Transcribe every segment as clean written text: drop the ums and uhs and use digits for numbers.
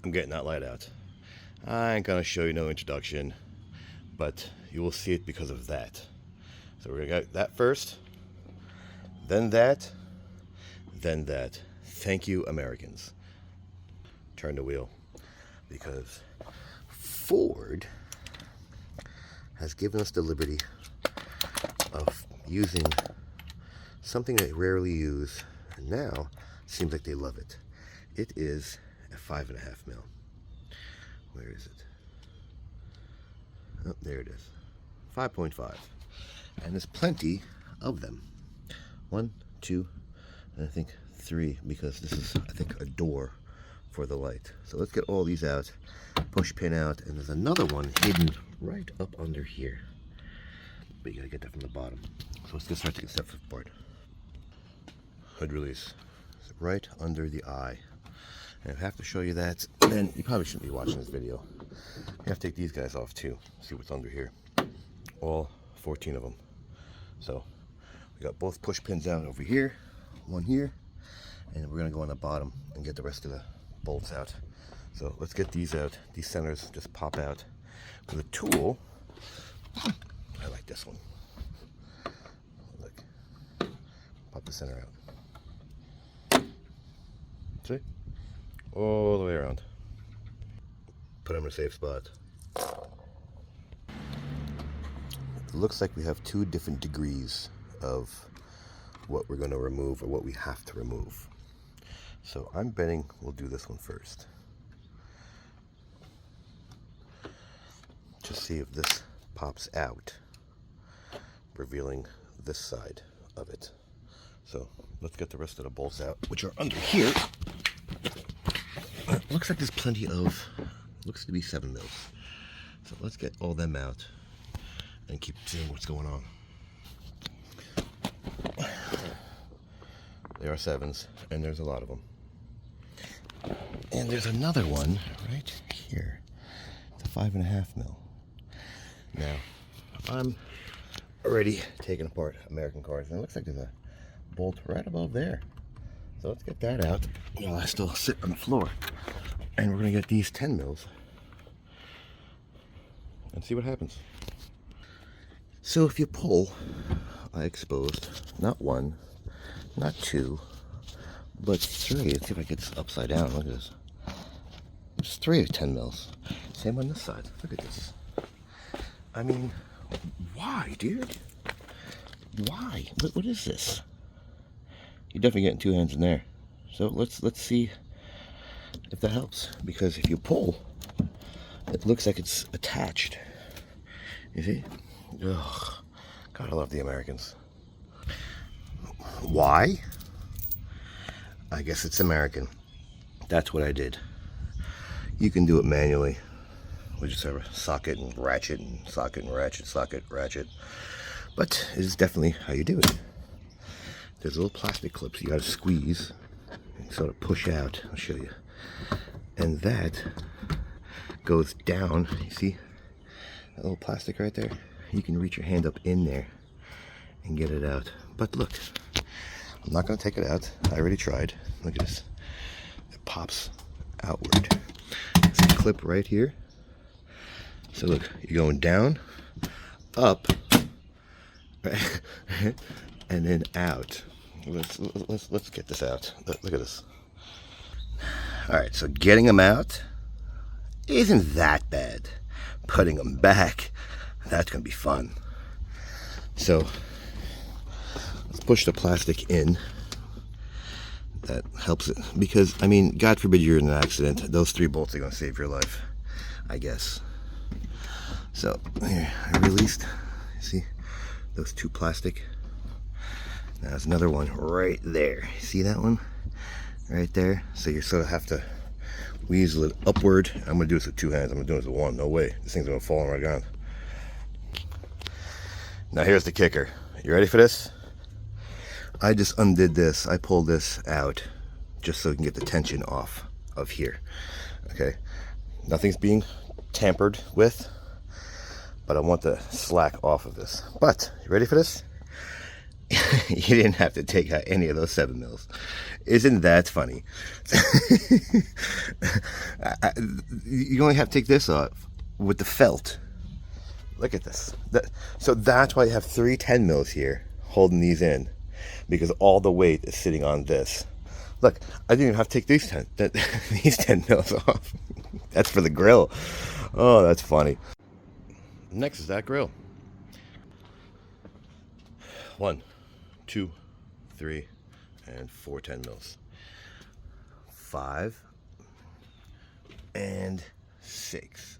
I'm getting that light out. I ain't gonna show you no introduction, but you will see it because of that. So we're gonna get that first, then that, then that. Thank you, Americans. Turn the wheel, because Ford has given us the liberty of using something they rarely use, and now seems like they love it. It is a 5.5 mil. Where is it? Oh, there it is. 5.5. And there's plenty of them. 1, 2, and I think 3, because this is, I think, a door for the light. So let's get all these out, push pin out, and there's another one hidden right up under here. But you gotta get that from the bottom. So let's get started taking steps apart. Hood release. It's right under the eye. And I have to show you that, then you probably shouldn't be watching this video. You have to take these guys off too. See what's under here. All 14 of them. So we got both push pins out over here, one here, and we're gonna go on the bottom and get the rest of the bolts out. So let's get these out. These centers just pop out with a tool. I like this one. Look, pop the center out. See? All the way around. Put them in a safe spot. It looks like we have 2 different degrees of what we're going to remove or what we have to remove. So I'm betting we'll do this one first. Just see if this pops out, revealing this side of it. So let's get the rest of the bolts out, which are under here. Looks like there's plenty of, looks to be 7 mils. So let's get all them out and keep seeing what's going on. There are 7s, and there's a lot of them. And there's another one right here. It's a 5.5 mil. Now, I'm already taking apart American cars, and it looks like there's a bolt right above there. So let's get that out while I still sit on the floor. And we're going to get these 10 mils and see what happens. So if you pull, I exposed not 1, not 2, but 3. Let's see if I get this upside down. Look at this. There's 3 of 10 mils. Same on this side. Look at this. I mean, why, dude? Why? What is this? You're definitely getting 2 hands in there. So let's see if that helps. Because if you pull, it looks like it's attached. You see? Ugh. God, I love the Americans. Why? I guess it's American. That's what I did. You can do it manually. We just have a socket and ratchet and socket and ratchet, socket, ratchet. But it is definitely how you do it. There's little plastic clips you gotta squeeze and sort of push out. I'll show you. And that goes down. You see that little plastic right there? You can reach your hand up in there and get it out. But look, I'm not gonna take it out. I already tried. Look at this. It pops outward. It's a clip right here. So look, you're going down, up, right? And then out. Let's get this out. Look at this. All right, so getting them out isn't that bad. Putting them back, that's gonna be fun. So let's push the plastic in. That helps it, because I mean, God forbid you're in an accident, those 3 bolts are gonna save your life, I guess. So here, I released, see those 2 plastic. Now there's another one right there. See that one? Right there. So you sort of have to weasel it upward. I'm gonna do this with 2 hands. I'm gonna do this with 1. No way. This thing's gonna fall on my ground. Now here's the kicker. You ready for this? I just undid this. I pulled this out just so we can get the tension off of here. Okay. Nothing's being tampered with, but I want the slack off of this. But you ready for this? You didn't have to take out any of those 7 mils. Isn't that funny? You only have to take this off with the felt. Look at this. So that's why you have 3 10 mils here holding these in, because all the weight is sitting on this. Look, I didn't even have to take these 10 mils off. That's for the grill. Oh, that's funny. Next is that grill. 1, 2, 3, and 4 10 mils. 5 and 6.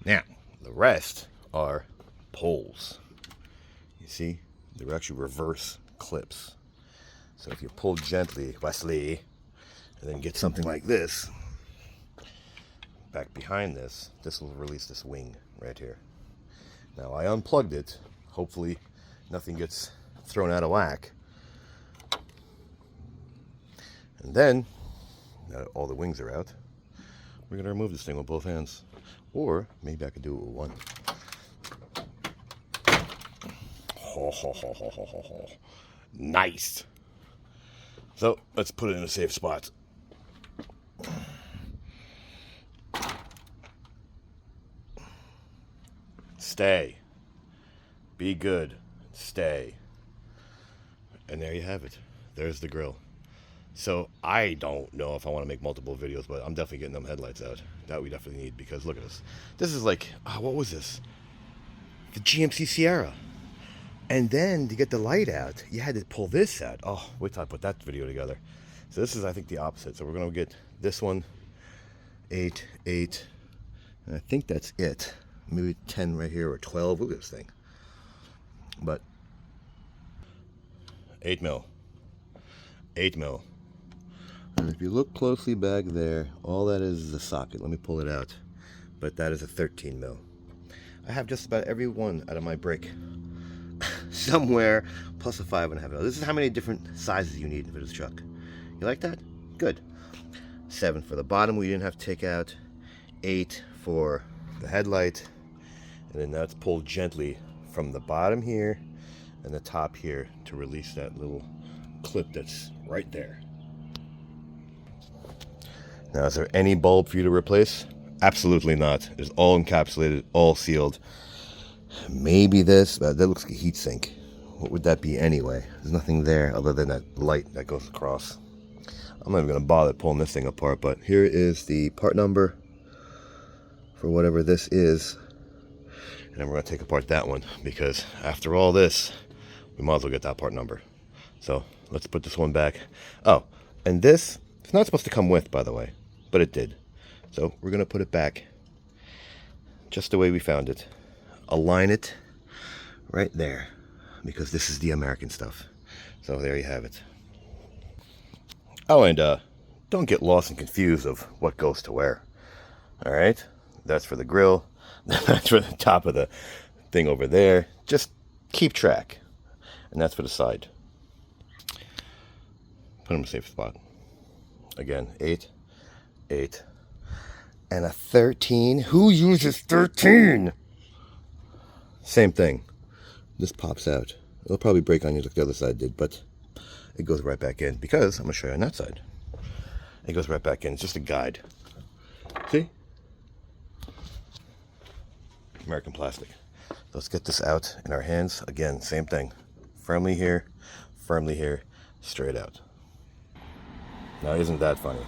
Now, the rest are poles. You see, they're actually reverse clips. So if you pull gently, Wesley, and then get something like this back behind this, this will release this wing right here. Now I unplugged it. Hopefully nothing gets thrown out of whack. And then, now that all the wings are out, we're going to remove this thing with both hands. Or maybe I could do it with one. Nice. So let's put it in a safe spot. Stay. Be good. Stay. And there you have it. There's the grill. So I don't know if I want to make multiple videos, but I'm definitely getting them headlights out. That we definitely need, because look at this. This is like, what was this? The GMC Sierra. And then to get the light out, you had to pull this out. Oh, wait till I put that video together. So this is, I think, the opposite. So we're going to get this one, 8, 8. And I think that's it. Maybe 10 right here, or 12. Look at this thing. But 8 mil. 8 mil. And if you look closely back there, all that is the socket. Let me pull it out. But that is a 13 mil. I have just about every one out of my brick somewhere, plus a 5.5 mil. This is how many different sizes you need for this truck. You like that? Good. 7 for the bottom we didn't have to take out. 8 for the headlight. And then that's pulled gently from the bottom here and the top here to release that little clip that's right there. Now, is there any bulb for you to replace? Absolutely not. It's all encapsulated, all sealed. Maybe this, but that looks like a heat sink. What would that be anyway? There's nothing there other than that light that goes across. I'm not even going to bother pulling this thing apart, but here is the part number for whatever this is. And then we're going to take apart that one, because after all this, we might as well get that part number. So let's put this one back. Oh, and this, it's not supposed to come with, by the way, but it did. So we're going to put it back just the way we found it. Align it right there, because this is the American stuff. So there you have it. Oh, and don't get lost and confused of what goes to where. All right, that's for the grill. That's for the top of the thing over there. Just keep track. And that's for the side. Put them in a safe spot. Again, 8, 8, and a 13. Who uses 13? Same thing. This pops out. It'll probably break on you like the other side did, but it goes right back in, because I'm going to show you on that side. It goes right back in. It's just a guide. See? American plastic. Let's get this out in our hands. Again, same thing. Firmly here, straight out. Now, isn't that funny?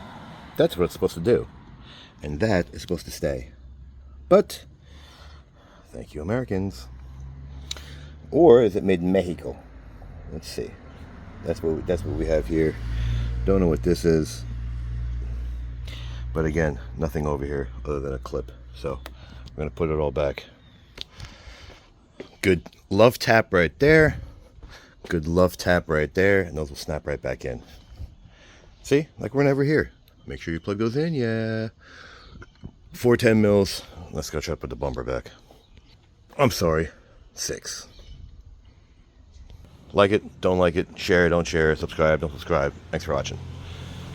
That's what it's supposed to do. And that is supposed to stay. But, thank you, Americans. Or is it made in Mexico? Let's see. That's what we have here. Don't know what this is. But again, nothing over here other than a clip. So we're going to put it all back. Good love tap right there. Good love tap right there. And those will snap right back in. See? Like we're never here. Make sure you plug those in. Yeah. 4 10 mils. Let's go try to put the bumper back. I'm sorry. 6. Like it, don't like it, share it, don't share it, subscribe, don't subscribe. Thanks for watching.